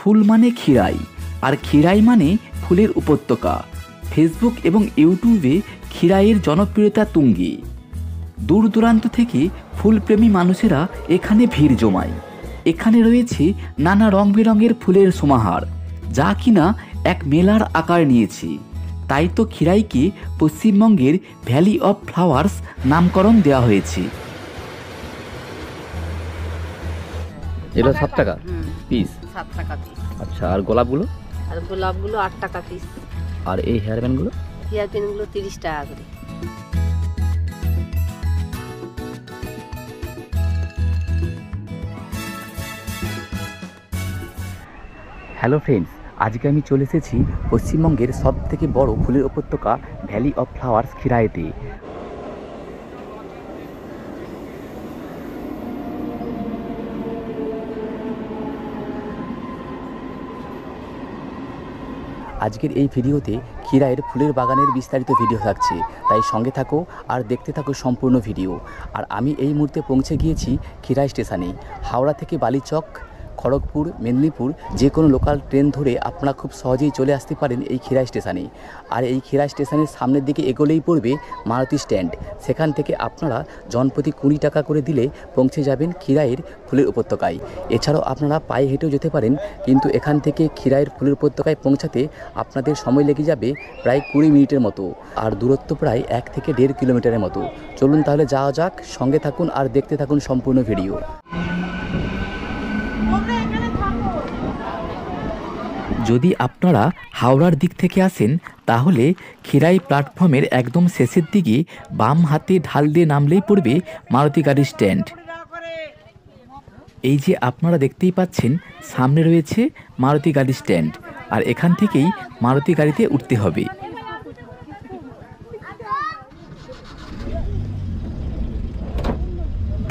ফুল মানে খিরাই, আর খিরাই মানে ফুলের উপত্যকা। ফেসবুক এবং ইউটিউবে খিরাইয়ের জনপ্রিয়তা তুঙ্গে। দূর দূরান্ত থেকে ফুলপ্রেমী মানুষেরা এখানে ভিড় জমায়। এখানে রয়েছে নানা রং বেরঙের ফুলের সমাহার, যা কিনা এক মেলার আকার নিয়েছে। তাই তো খিরাইকে পশ্চিমবঙ্গের ভ্যালি অফ ফ্লাওয়ার্স নামকরণ দেওয়া হয়েছে। এটা 7 টাকা পিস? 7 টাকা পিস। আচ্ছা, আর গোলাপগুলো? আর গোলাপগুলো 8 টাকা পিস। আর এই হেয়ার ব্যান্ডগুলো? হেয়ার ব্যান্ডগুলো 30 টাকা করে। হ্যালো ফ্রেন্ডস, আজকে আমি চলে এসেছি পশ্চিমবঙ্গের সবথেকে বড় ফুলের উপত্যকা ভ্যালি অফ ফ্লাওয়ার্স খিরাইতে। আজকের এই ভিডিওতে খিরাইয়ের ফুলের বাগানের বিস্তারিত ভিডিও থাকছে, তাই সঙ্গে থাকো আর দেখতে থাকো সম্পূর্ণ ভিডিও। আর আমি এই মুহূর্তে পৌঁছে গিয়েছি খিরাই স্টেশনে। হাওড়া থেকে বালিচক, খড়গপুর, মেদিনীপুর যে কোনো লোকাল ট্রেন ধরে আপনারা খুব সহজেই চলে আসতে পারেন এই খিরাই স্টেশনে। আর এই খিরাই স্টেশনের সামনের দিকে এগোলেই পড়বে মারুতি স্ট্যান্ড। সেখান থেকে আপনারা জনপ্রতি 20 টাকা করে দিলে পৌঁছে যাবেন খিরাইয়ের ফুলের উপত্যকায়। এছাড়াও আপনারা পায়ে হেঁটেও যেতে পারেন, কিন্তু এখান থেকে খিরাইয়ের ফুলের উপত্যকায় পৌঁছাতে আপনাদের সময় লেগে যাবে প্রায় 20 মিনিটের মতো, আর দূরত্ব প্রায় 1 থেকে 1.5 কিলোমিটারের মতো। চলুন তাহলে যাওয়া যাক, সঙ্গে থাকুন আর দেখতে থাকুন সম্পূর্ণ ভিডিও। যদি আপনারা হাওড়ার দিক থেকে আসেন তাহলে খিরাই প্ল্যাটফর্মের একদম শেষের দিকে বাম হাতে ঢাল দিয়ে নামলেই পড়বে মারুতি গাড়ি স্ট্যান্ড। এই যে আপনারা দেখতেই পাচ্ছেন সামনে রয়েছে মারুতি গাড়ি স্ট্যান্ড, আর এখান থেকেই মারুতি গাড়িতে উঠতে হবে।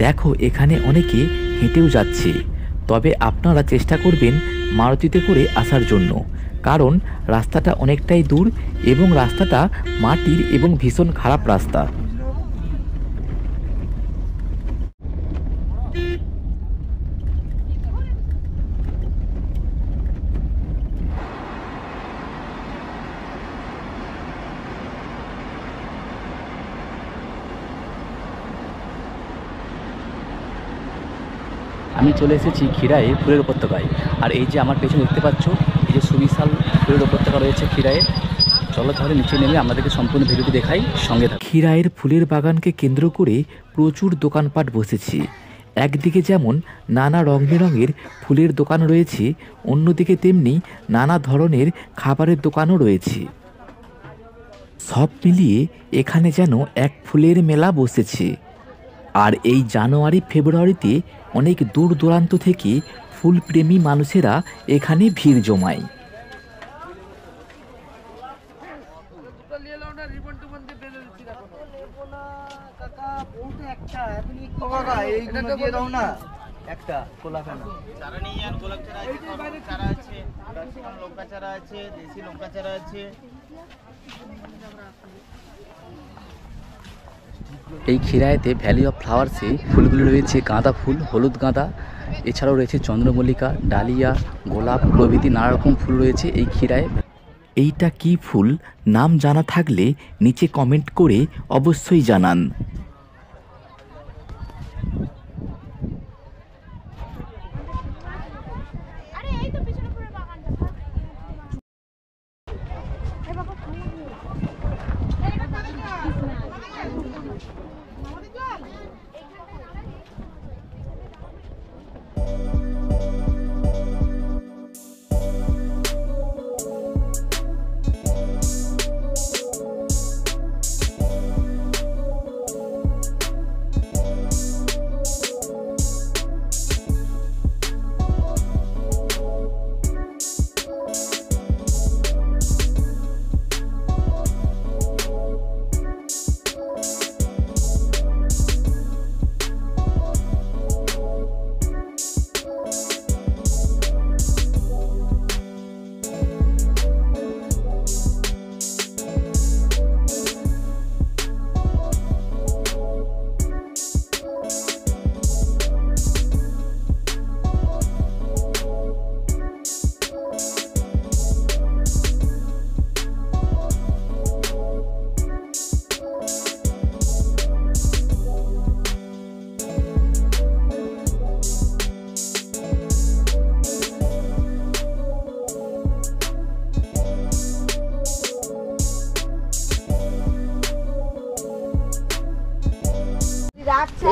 দেখো এখানে অনেকে হেঁটেও যাচ্ছে, তবে আপনারা চেষ্টা করবেন মারুতিতে করে আসার জন্য, কারণ রাস্তাটা অনেকটাই দূর এবং রাস্তাটা মাটির এবং ভীষণ খারাপ রাস্তা। আমি চলে এসেছি খিরাইয়ের ফুলের উপত্যকায়, আর এই যে আমার পেছনে দেখতে পাচ্ছ এই যে সুবিশাল ফুলের উপত্যকা রয়েছে খিরাইয়ের। চলো তাহলে নিচে নেমে আমাদেরকে সম্পূর্ণ ভিডিওটি দেখাই, সঙ্গে থাক। খিরাইয়ের ফুলের বাগানকে কেন্দ্র করে প্রচুর দোকানপাট বসেছে। একদিকে যেমন নানা রং বেরঙের ফুলের দোকান রয়েছে, অন্যদিকে তেমনি নানা ধরনের খাবারের দোকানও রয়েছে। সব মিলিয়ে এখানে যেন এক ফুলের মেলা বসেছে। আর এই জানুয়ারি ফেব্রুয়ারিতে অনেক দূর দূরান্ত থেকে ফুলপ্রেমী মানুষেরা এখানে ভিড় জমায়। এই খিরাইতে ভ্যালি অফ ফ্লাওয়ার্সে ফুলগুলি রয়েছে গাঁদা ফুল, হলুদ গাঁদা, এছাড়াও রয়েছে চন্দ্রমল্লিকা, ডালিয়া, গোলাপ প্রভৃতি নানা রকম ফুল রয়েছে এই খিরায়। এইটা কি ফুল নাম জানা থাকলে নিচে কমেন্ট করে অবশ্যই জানান।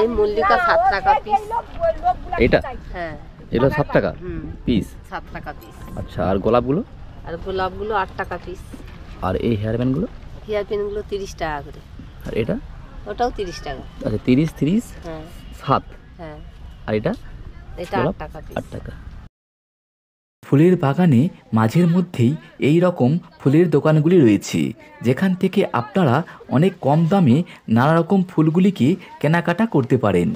এই মল্লিকা 7 টাকা পিস। এইটা হ্যাঁ এগুলো 7 টাকা হুম পিস। 7 টাকা পিস। আচ্ছা, আর গোলাপগুলো? আর গোলাপগুলো 8 টাকা পিস। আর এই হেয়ার ব্যান্ডগুলো? হেয়ার পিনগুলো 30 টাকা করে। আর এটা? ওটাও 30 টাকা। আচ্ছা, 30 হ্যাঁ 7। হ্যাঁ আর এটা? এটা 8 গোলাপ? টাকা পিস। 8 টাকা। ফুলের বাগানে মাঝের মধ্যেই এই রকম ফুলের দোকানগুলি রয়েছে, যেখান থেকে আপনারা অনেক কম দামে নানা রকম ফুলগুলিকে কেনাকাটা করতে পারেন।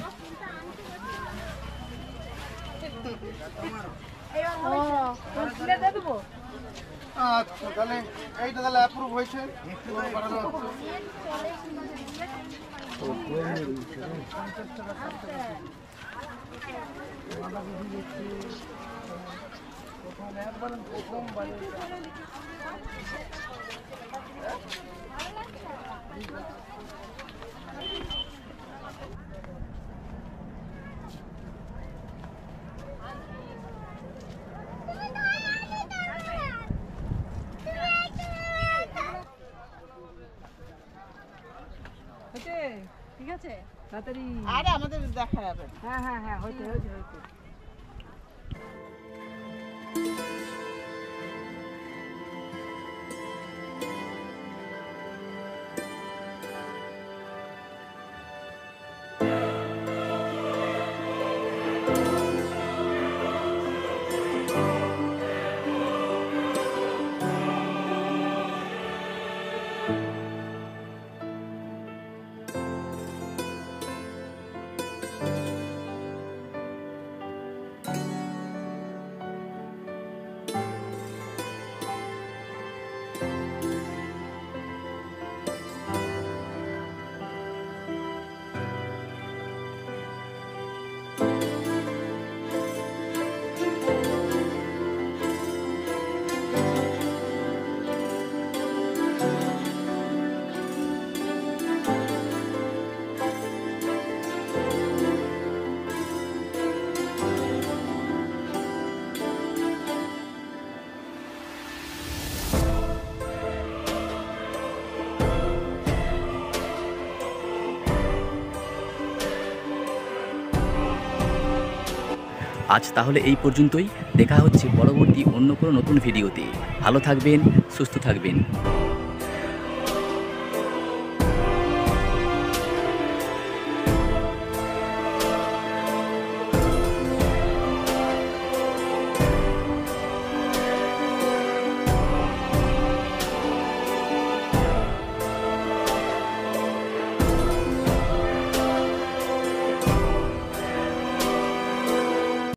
আচ্ছা, তাহলে এইটা তাহলে অ্যাপ্রুভ হয়েছে। ঠিক আছে তাড়াতাড়ি। আরে আমাদের দেখা যাবে। হ্যাঁ হ্যাঁ হ্যাঁ হইতে হইতে হইতে। আজ তাহলে এই পর্যন্তই। দেখা হচ্ছে পরবর্তী অন্য কোনো নতুন ভিডিওতে। ভালো থাকবেন, সুস্থ থাকবেন।